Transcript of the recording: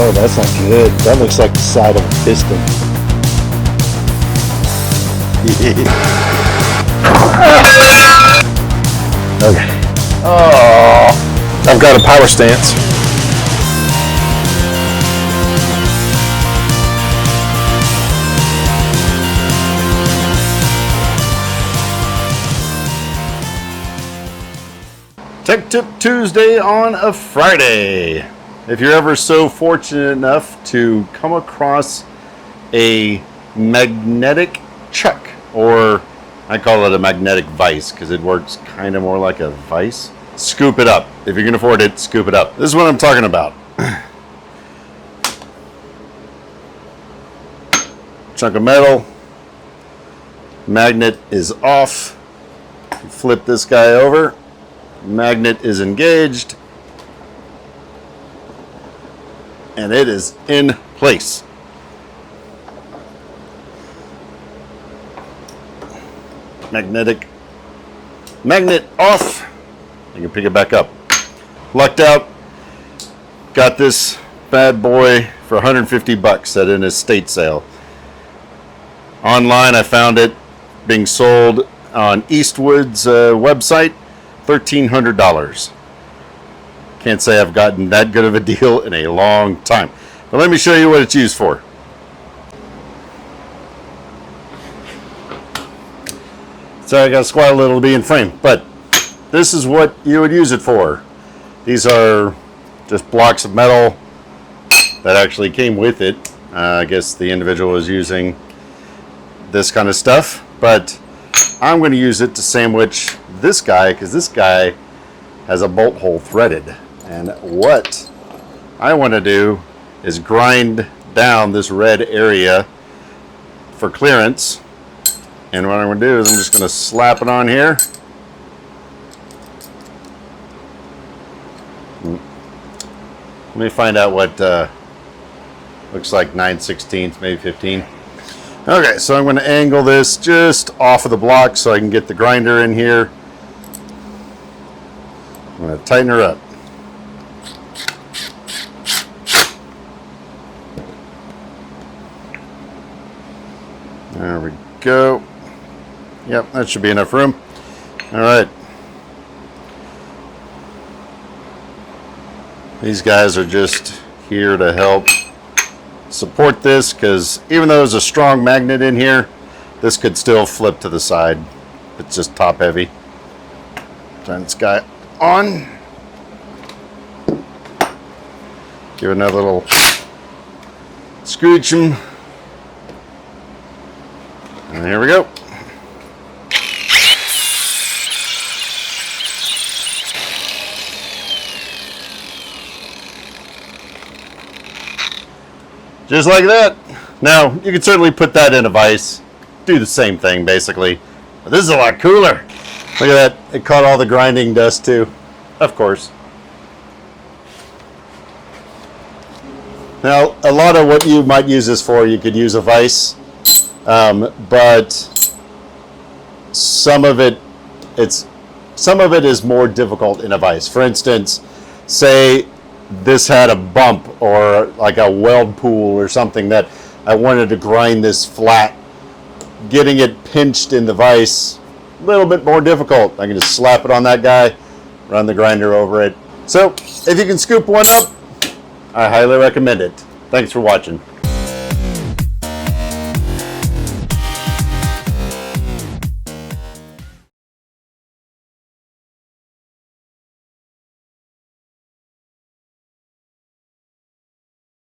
Oh, that's not good. That looks like the side of a piston. Okay. Oh, I've got a power stance. Tech Tip Tuesday on a Friday. If you're ever so fortunate enough to come across a magnetic chuck, or I call it a magnetic vise because it works kind of more like a vise, scoop it up. If you can afford it, scoop it up. This is what I'm talking about. Chunk of metal, magnet is off. You flip this guy over. Magnet is engaged and it is in place. Magnet off. You can pick it back up. Lucked out. Got this bad boy for 150 bucks at an estate sale. Online I found it being sold on Eastwood's website. $1,300. Can't say I've gotten that good of a deal in a long time. But let me show you what it's used for. Sorry, I got to squat a little to be in frame. But this is what you would use it for. These are just blocks of metal that actually came with it. I guess the individual was using this kind of stuff. But I'm going to use it to sandwich this guy because this guy has a bolt hole threaded. And what I want to do is grind down this red area for clearance. And what I'm going to do is I'm just going to slap it on here. Let me find out what looks like 9/16, maybe 15. Okay, so I'm going to angle this just off of the block so I can get the grinder in here. I'm going to tighten her up. There we go. Yep, that should be enough room. All right. These guys are just here to help support this because even though there's a strong magnet in here, this could still flip to the side. It's just top heavy. Turn this guy on. Give it another little scooch him. And here we go. Just like that. Now, you can certainly put that in a vise. Do the same thing, basically. But this is a lot cooler. Look at that. It caught all the grinding dust, too. Of course. Now, a lot of what you might use this for, you could use a vise. But some of it is more difficult in a vise. For instance, say this had a bump or like a weld pool or something that I wanted to grind this flat. Getting it pinched in the vise, a little bit more difficult. I can just slap it on that guy, run the grinder over it. So if you can scoop one up, I highly recommend it. Thanks for watching.